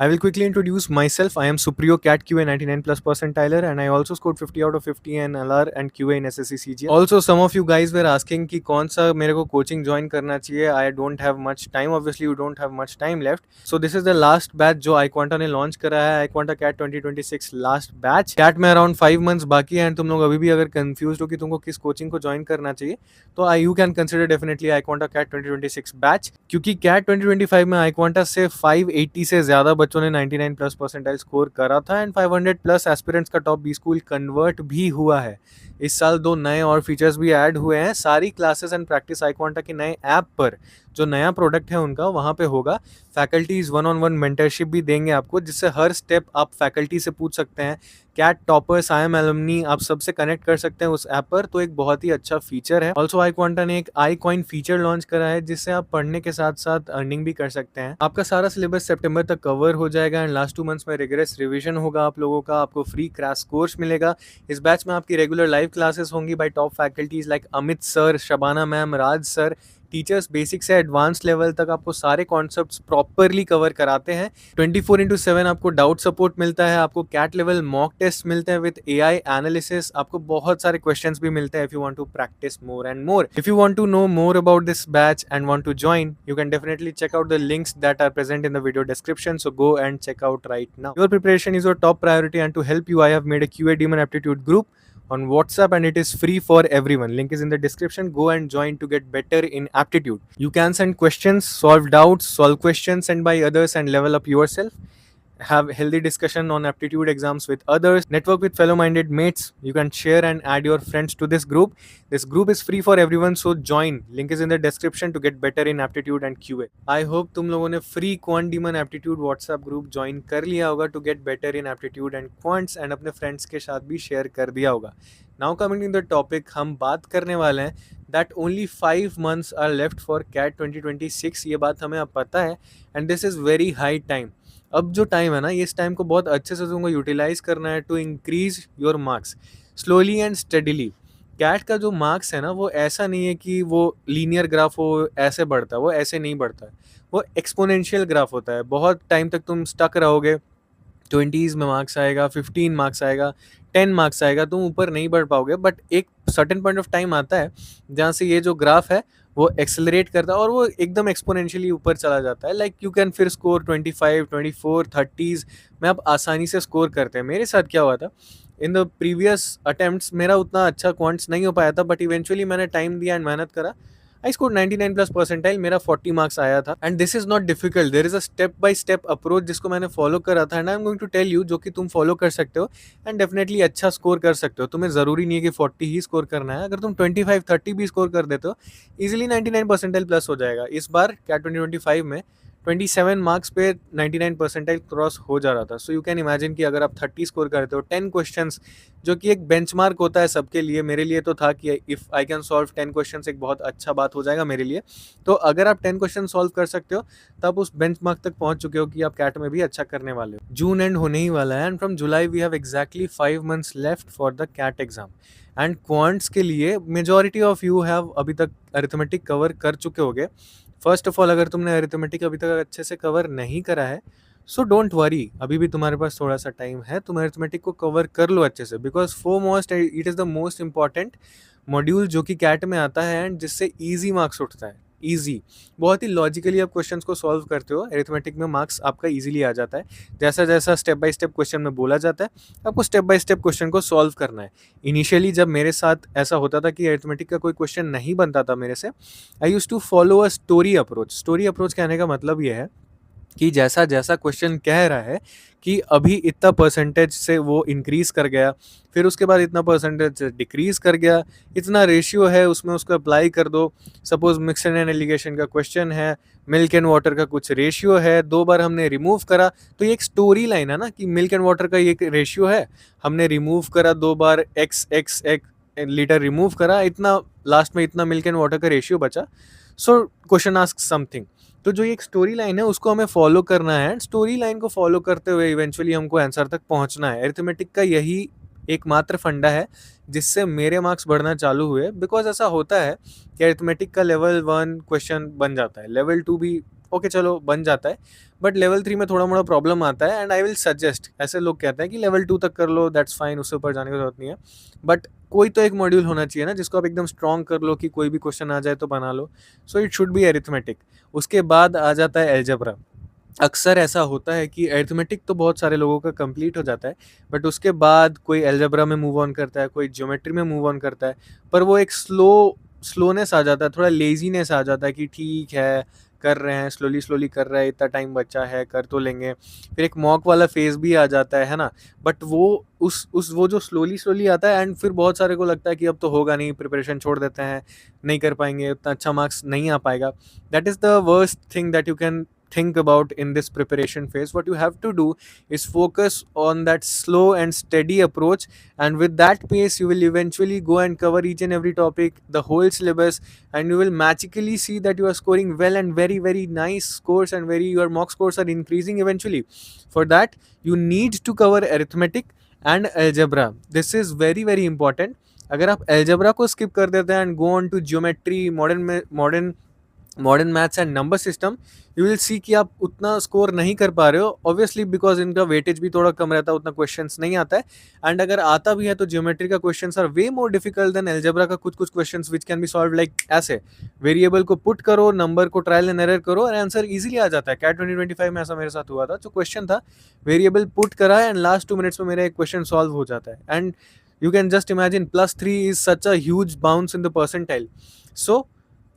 I will quickly introduce myself. I am Supriyo Cat QA 99 plus percentiler, and I also scored 50 out of 50 in LR and QA in SSC CGL. Also, some of you guys were asking कि कौन सा मेरे को coaching join करना चाहिए. I don't have much time. Obviously, you don't have much time left. So this is the last batch जो iQuanta ने launch करा है. iQuanta Cat 2026 last batch. Cat में around 5 months बाकी है, and तुम लोग अभी भी अगर confused हो कि तुमको किस coaching को join करना चाहिए, तो you can consider definitely iQuanta Cat 2026 batch, क्योंकि Cat 2025 में iQuanta से 580 से ज़्यादा बच्चों ने 99 प्लस परसेंटाइल स्कोर करा था, एंड 500 प्लस एस्पिरेंट्स का टॉप बी स्कूल कन्वर्ट भी हुआ है। इस साल 2 नए और फीचर्स भी ऐड हुए हैं। सारी क्लासेस एंड प्रैक्टिस iQuanta के नए ऐप पर, जो नया प्रोडक्ट है उनका, वहाँ पे होगा। फैकल्टीज 1-on-1 मेंटरशिप भी देंगे आपको, जिससे हर स्टेप आप फैकल्टी से पूछ सकते हैं। कैट टॉपर्स, IIM एलुमनी, आप सबसे कनेक्ट कर सकते हैं उस ऐप पर, तो एक बहुत ही अच्छा फीचर है। ऑल्सो iQuanta ने एक iCoin फीचर लॉन्च करा है, जिससे आप पढ़ने के साथ साथ अर्निंग भी कर सकते हैं। आपका सारा सिलेबस सितंबर तक कवर हो जाएगा, एंड लास्ट 2 मंथ्स में रिगरस रिविजन होगा आप लोगों का। आपको फ्री क्रैश कोर्स मिलेगा। इस बैच में आपकी रेगुलर लाइव क्लासेस होंगी bye top faculties like Amit sir, Shabana ma'am, राज सर। टीचर्स बेसिक से एडवांस लेवल तक आपको सारे कॉन्सेप्ट्स प्रॉपरली कवर कराते हैं। 24/7 आपको डाउट सपोर्ट मिलता है। आपको कैट लेवल मॉक टेस्ट मिलते हैं विद AI एनालिसिस। आपको बहुत सारे क्वेश्चंस भी मिलते हैं if you want to practise more and more. If you want to know more about this batch and want to join, you can definitely check out the links that are present in the video description, so go and check out right now. Your preparation is your top priority, and to help you I have made a QA Demon Aptitude group on WhatsApp, and it is free for everyone. Link is in the description. Go and join to get better in aptitude. You can send questions, solve doubts, solve questions sent by others, and level up yourself. Have healthy discussion on aptitude exams with others. Network with fellow minded mates. You can share and add your friends to this group. This group is free for everyone, so join. Link is in the description to get better in aptitude and QA. I hope तुम लोगों ने free Quant Demon Aptitude WhatsApp group join कर लिया होगा to get better in aptitude and quants, and अपने friends के साथ भी share कर दिया होगा। Now coming to the topic, हम बात करने वाले हैं that only 5 months are left for CAT 2026. ये बात हमें अब पता है, and this is very high time. अब जो टाइम है ना, इस टाइम को बहुत अच्छे से तुमको यूटिलाइज करना है to increase your marks slowly and steadily. CAT का जो मार्क्स है ना, वो ऐसा नहीं है कि वो लीनियर ग्राफ हो, ऐसे बढ़ता है, वो ऐसे नहीं बढ़ता है। वो एक्सपोनेंशियल ग्राफ होता है। बहुत टाइम तक तुम स्टक रहोगे, 20s में मार्क्स आएगा, 15 मार्क्स आएगा, 10 मार्क्स आएगा, तुम ऊपर नहीं बढ़ पाओगे। बट एक सर्टेन पॉइंट ऑफ टाइम आता है जहाँ से ये जो ग्राफ है वो एक्सेलरेट करता है और वो एकदम एक्सपोनेंशियली ऊपर चला जाता है। लाइक यू कैन फिर स्कोर 25, 24, 30s में आप आसानी से स्कोर करते हैं। मेरे साथ क्या हुआ था, इन द प्रीवियस अटेम्प्ट्स मेरा उतना अच्छा क्वांट्स नहीं हो पाया था, बट इवेंचुअली मैंने टाइम दिया एंड मेहनत करा। आई स्कोर 99 प्लस परसेंटाइल, मेरा 40 मार्क्स आया था। And this is not difficult, there is a step by step approach जिसको मैंने फॉलो करा था, and I am going to tell you, जो कि तुम फॉलो कर सकते हो एंड डेफिनेटली अच्छा स्कोर कर सकते हो। तुम्हें ज़रूरी नहीं है कि 40 ही स्कोर करना है। अगर तुम 25, 30 भी स्कोर कर देते हो, ईजिली 99 परसेंटाइल प्लस हो जाएगा। इस बार कैट 2025 में 27 मार्क्स पे 99 परसेंटाइल क्रॉस हो जा रहा था। सो यू कैन इमेजिन कि अगर आप 30 स्कोर करते हो, 10 क्वेश्चंस, जो कि एक बेंचमार्क होता है सबके लिए, मेरे लिए तो था कि if I can solve 10 questions, एक बहुत अच्छा बात हो जाएगा मेरे लिए। तो अगर आप 10 क्वेश्चन सॉल्व कर सकते हो, तो आप उस बेंचमार्क तक पहुंच चुके हो कि आप कैट में भी अच्छा करने वाले हो। जून एंड होने ही वाला है, and from July we have exactly 5 months left for the CAT exam. And quants के लिए मेजॉरिटी ऑफ यू हैव अभी तक अरिथमेटिक कवर कर चुके होगे। फर्स्ट ऑफ ऑल, अगर तुमने अरिथमेटिक अभी तक अच्छे से कवर नहीं करा है, सो डोंट वरी, अभी भी तुम्हारे पास थोड़ा सा टाइम है। तुम अरिथमेटिक को कवर कर लो अच्छे से, because foremost it is the most important module जो कि कैट में आता है, एंड जिससे ईजी मार्क्स उठता है। ईजी, बहुत ही लॉजिकली आप क्वेश्चंस को सॉल्व करते हो, अरिथमेटिक में मार्क्स आपका ईजिली आ जाता है। जैसा जैसा स्टेप बाय स्टेप क्वेश्चन में बोला जाता है, आपको स्टेप बाय स्टेप क्वेश्चन को सॉल्व करना है। इनिशियली जब मेरे साथ ऐसा होता था कि अरिथमेटिक का कोई क्वेश्चन नहीं बनता था मेरे से, I used to follow a story approach. Story approach कहने का मतलब ये है कि जैसा जैसा क्वेश्चन कह रहा है कि अभी इतना परसेंटेज से वो इंक्रीज़ कर गया, फिर उसके बाद इतना परसेंटेज डिक्रीज़ कर गया, इतना रेशियो है उसमें, उसको अप्लाई कर दो। सपोज मिक्सड एंड एलिगेशन का क्वेश्चन है, मिल्क एंड वाटर का कुछ रेशियो है, 2 बार हमने रिमूव करा, तो ये एक स्टोरी लाइन है ना कि मिल्क एंड वाटर का ये रेशियो है, हमने रिमूव करा 2 बार, x लीटर रिमूव करा, इतना लास्ट में इतना मिल्क एंड वाटर का रेशियो बचा। So question ask something. तो जो ये एक स्टोरी लाइन है उसको हमें फॉलो करना है, एंड स्टोरी लाइन को फॉलो करते हुए इवेंचुअली हमको आंसर तक पहुंचना है। अरिथमेटिक का यही एकमात्र फंडा है जिससे मेरे मार्क्स बढ़ना चालू हुए। बिकॉज ऐसा होता है कि अरिथमेटिक का लेवल 1 क्वेश्चन बन जाता है, लेवल 2 भी ओके चलो बन जाता है, बट लेवल 3 में थोड़ा मोड़ा प्रॉब्लम आता है। एंड आई विल सजेस्ट, ऐसे लोग कहते हैं कि लेवल 2 तक कर लो, दैट्स फाइन, उससे ऊपर जाने की जरूरत नहीं है, बट कोई तो एक मॉड्यूल होना चाहिए ना जिसको आप एकदम स्ट्रॉन्ग कर लो कि कोई भी क्वेश्चन आ जाए तो बना लो। So it should be arithmetic. उसके बाद आ जाता है एल्जेब्रा। अक्सर ऐसा होता है कि अरिथमेटिक तो बहुत सारे लोगों का कंप्लीट हो जाता है, बट उसके बाद कोई अलजेब्रा में मूव ऑन करता है, कोई ज्योमेट्री में मूव ऑन करता है, पर वो एक स्लोनेस आ जाता है, थोड़ा लेजीनेस आ जाता है कि ठीक है कर रहे हैं, स्लोली स्लोली कर रहे हैं, इतना टाइम बचा है, कर तो लेंगे। फिर एक मॉक वाला फेज भी आ जाता है ना, बट वो उस वो जो स्लोली स्लोली आता है, एंड फिर बहुत सारे को लगता है कि अब तो होगा नहीं, प्रिपरेशन छोड़ देते हैं, नहीं कर पाएंगे, उतना अच्छा मार्क्स नहीं आ पाएगा। That is the worst thing that you can think about in this preparation phase. What you have to do is focus on that slow and steady approach, and with that pace you will eventually go and cover each and every topic, the whole syllabus, and you will magically see that you are scoring well and very very nice scores, and your mock scores are increasing eventually. For that you need to cover arithmetic and algebra. This is very very important. अगर आप algebra को skip कर देते हैं and go on to geometry, modern maths and number system, you will see कि आप उतना score नहीं कर पा रहे हो, ऑब्वियसली बिकॉज इनका वेटेज भी थोड़ा कम रहता है, उतना क्वेश्चंस नहीं आता है। एंड अगर आता भी है तो ज्योमेट्री का questions are way more difficult than algebra का कुछ कुछ questions which can be solve like ऐसे, वेरिएबल को पुट करो, नंबर को ट्रायल एंड एरर करो और आंसर इजीली आ जाता है। कैट 2025 में ऐसा मेरे साथ हुआ था, जो क्वेश्चन था वेरिएबल पुट करा एंड लास्ट 2 मिनट्स में मेरा एक क्वेश्चन सॉल्व हो जाता है। And you can just imagine +3 is such a huge bounce in the percentile. So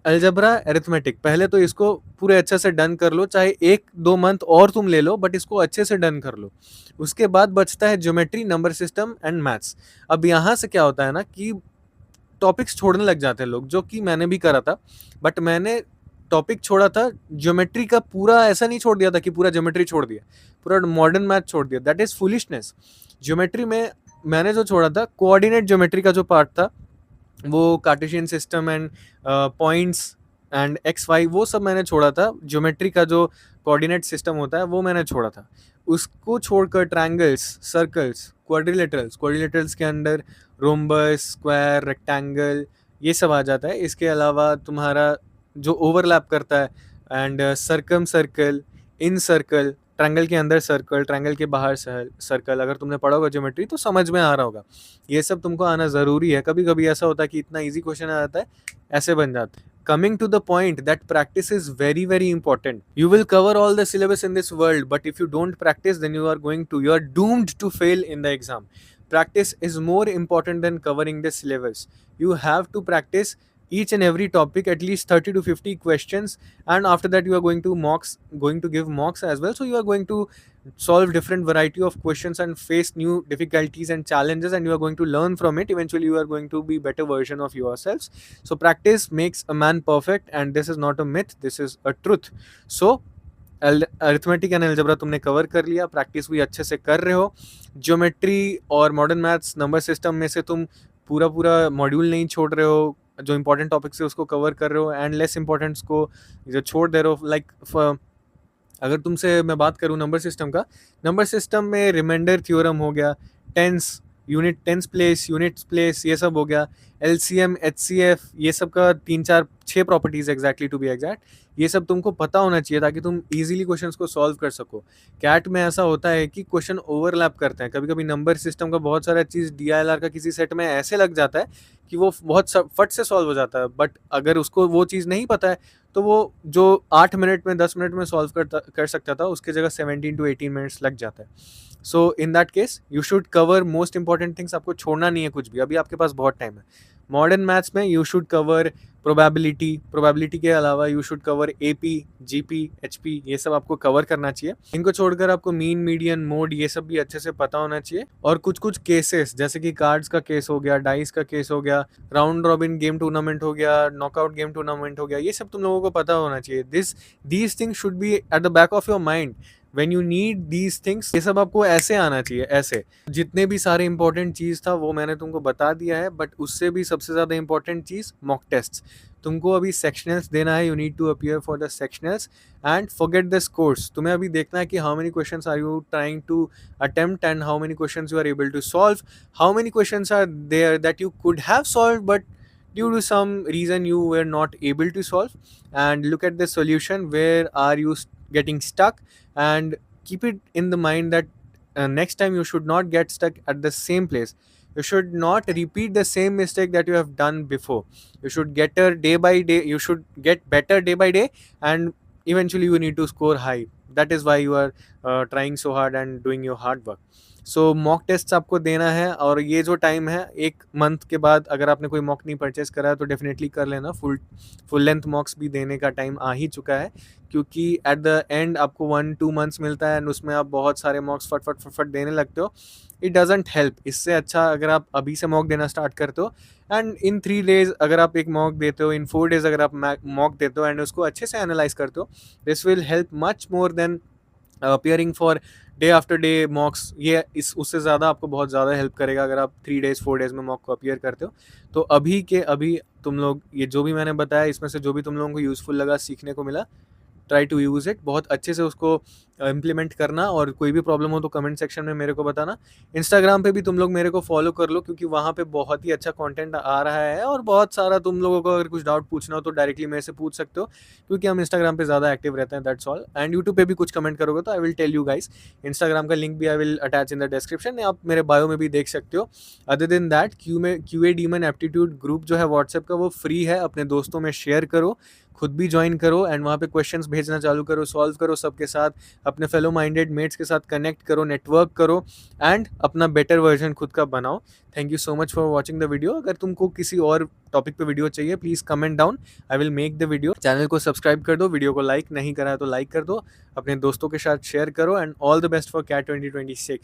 algebra arithmetic, पहले तो इसको पूरे अच्छे से डन कर लो, चाहे 1-2 मंथ और तुम ले लो, बट इसको अच्छे से डन कर लो। उसके बाद बचता है geometry, number system and maths. अब यहाँ से क्या होता है ना कि टॉपिक्स छोड़ने लग जाते हैं लोग, जो कि मैंने भी करा था, बट मैंने टॉपिक छोड़ा था ज्योमेट्री का पूरा, ऐसा नहीं छोड़ दिया था कि पूरा ज्योमेट्री छोड़ दिया, पूरा मॉडर्न मैथ छोड़ दिया, दैट इज फुलिशनेस। ज्योमेट्री में मैंने जो छोड़ा था, कोऑर्डिनेट ज्योमेट्री का जो पार्ट था, वो Cartesian system and points and X Y, वो सब मैंने छोड़ा था। ज्योमेट्री का जो कोऑर्डिनेट सिस्टम होता है वो मैंने छोड़ा था। उसको छोड़कर ट्रायंगल्स, सर्कल्स, क्वाड्रिलेटरल्स के अंदर रोम्बस, स्क्वायर, रेक्टेंगल, ये सब आ जाता है। इसके अलावा तुम्हारा जो ओवरलैप करता है, and circum circle, in circle, triangle के अंदर सर्कल, ट्रायंगल के बाहर सर्कल, अगर तुमने पढ़ा होगा ज्योमेट्री तो समझ में आ रहा होगा। ये सब तुमको आना ज़रूरी है। कभी कभी ऐसा होता है कि इतना ईजी क्वेश्चन आ जाता है, ऐसे बन जाता है। Coming to the point that practice is very very important. You will cover all the syllabus in this world, but if you don't practice, then you are doomed to fail in the exam. Practice is more important than covering the syllabus. You have to practice each and every topic, at least 30 to 50 questions, and after that you are going to give mocks as well. So you are going to solve different variety of questions and face new difficulties and challenges, and you are going to learn from it. Eventually you are going to be better version of yourselves. So practice makes a man perfect, and this is not a myth, this is a truth. So arithmetic and algebra तुमने cover कर लिया, practice भी अच्छे से कर रहे हो। Geometry और मॉडर्न मैथ्स, नंबर सिस्टम में से तुम पूरा पूरा मॉड्यूल नहीं छोड़ रहे हो, जो इंपॉर्टेंट टॉपिक्स है उसको कवर कर रहे हो, एंड लेस इंपॉर्टेंट्स को जो छोड़ दे रहे हो। लाइक अगर तुमसे मैं बात करूँ नंबर सिस्टम का, नंबर सिस्टम में रिमाइंडर थ्योरम हो गया, tens, tens place, units place, ये सब हो गया, एलसीएम, एचसीएफ, ये सब का 3-4-6 properties exactly to be exact, ये सब तुमको पता होना चाहिए ताकि तुम इजीली क्वेश्चंस को सॉल्व कर सको। कैट में ऐसा होता है कि क्वेश्चन ओवरलैप करते हैं, कभी कभी नंबर सिस्टम का बहुत सारा चीज़ डीआईएलआर का किसी सेट में ऐसे लग जाता है कि वो बहुत फट से सॉल्व हो जाता है, बट अगर उसको वो चीज़ नहीं पता है तो वो जो 8 मिनट में 10 मिनट में सॉल्व कर सकता था, उसके जगह 17 to 18 मिनट्स लग जाता है। So in that case you should cover most important things, आपको छोड़ना नहीं है कुछ भी, अभी आपके पास बहुत टाइम है। मॉडर्न मैथ्स में यू शुड कवर प्रोबेबिलिटी के अलावा you should cover AP, GP, HP, ये सब आपको कवर करना चाहिए। इनको छोड़कर आपको मीन, मीडियन, मोड, ये सब भी अच्छे से पता होना चाहिए। और कुछ कुछ केसेस, जैसे कि कार्ड्स का केस हो गया, डाइस का केस हो गया, राउंड रॉबिन गेम टूर्नामेंट हो गया, नॉकआउट गेम टूर्नामेंट हो गया, ये सब तुम लोगों को पता होना चाहिए। These things should be at the back of your mind when you need these things. ये सब आपको ऐसे आना चाहिए, ऐसे। जितने भी सारे इंपॉर्टेंट चीज़ था वो मैंने तुमको बता दिया है, बट उससे भी सबसे ज़्यादा इंपॉर्टेंट चीज़ मॉक टेस्ट। तुमको अभी सेक्शनल्स देना है, you need to appear for the sectionals and forget the scores. तुम्हें अभी देखना है कि how many questions are you trying to attempt and how many questions you are able to solve, how many questions are there that you could have solve but due to some reason you were not able to solve, and look at the solution where are you getting stuck, and keep it in the mind that next time you should not get stuck at the same place. You should not repeat the same mistake that you have done before. You should get a day by day, you should get better day by day, and eventually you need to score high. That is why you are trying so hard and doing your hard work. So mock test आपको देना है, और ये जो time है 1 month के बाद, अगर आपने कोई मॉक नहीं परचेस करा है तो डेफिनेटली कर लेना। फुल लेंथ मॉक्स भी देने का टाइम आ ही चुका है, क्योंकि एट द एंड आपको 1-2 मंथ्स मिलता है, एंड उसमें आप बहुत सारे मॉक्स फट देने लगते हो। It doesn't help. इससे अच्छा अगर आप अभी से मॉक देना स्टार्ट करते हो, एंड इन 3 डेज अगर आप एक मॉक देते हो, इन 4 डेज अगर आप मॉक देते हो एंड उसको अच्छे से एनालाइज करते हो, this will help much more than appearing for day after day मॉक्स। ये इस उससे ज़्यादा आपको बहुत ज़्यादा हेल्प करेगा अगर आप 3 डेज़ 4 डेज़ में मॉक को अपियर करते हो। तो अभी के अभी तुम लोग ये जो भी मैंने बताया, इसमें से जो भी तुम लोगों को यूज़फुल लगा, सीखने को मिला, ट्राई टू यूज़ इट। बहुत अच्छे से उसको इम्प्लीमेंट करना, और कोई भी प्रॉब्लम हो तो कमेंट सेक्शन में मेरे को बताना। इंस्टाग्राम पे भी तुम लोग मेरे को फॉलो कर लो, क्योंकि वहाँ पे बहुत ही अच्छा कंटेंट आ रहा है, और बहुत सारा तुम लोगों को अगर कुछ डाउट पूछना हो तो डायरेक्टली मेरे से पूछ सकते हो, क्योंकि हम इंस्टाग्राम पे ज़्यादा एक्टिव रहते हैं, दैट्स ऑल। एंड यूट्यूब पे भी कुछ कमेंट करोगे तो I will tell you guys. Instagram का लिंक भी I will attach in the description, आप मेरे बायो में भी देख सकते हो। Other than that, QA demon aptitude group जो है व्हाट्सएप का, वो फ्री है। अपने दोस्तों में शेयर करो, खुद भी ज्वाइन करो, एंड वहाँ पे क्वेश्चंस भेजना चालू करो, सॉल्व करो सबके साथ, अपने फेलो माइंडेड मेट्स के साथ कनेक्ट करो, नेटवर्क करो, एंड अपना बेटर वर्जन खुद का बनाओ। Thank you so much for watching the video. अगर तुमको किसी और टॉपिक पे वीडियो चाहिए, please comment down, I will make the video. Channel को सब्सक्राइब कर दो, वीडियो को लाइक नहीं करा है तो लाइक कर दो, अपने दोस्तों के साथ शेयर करो, and all the best for CAT 2026।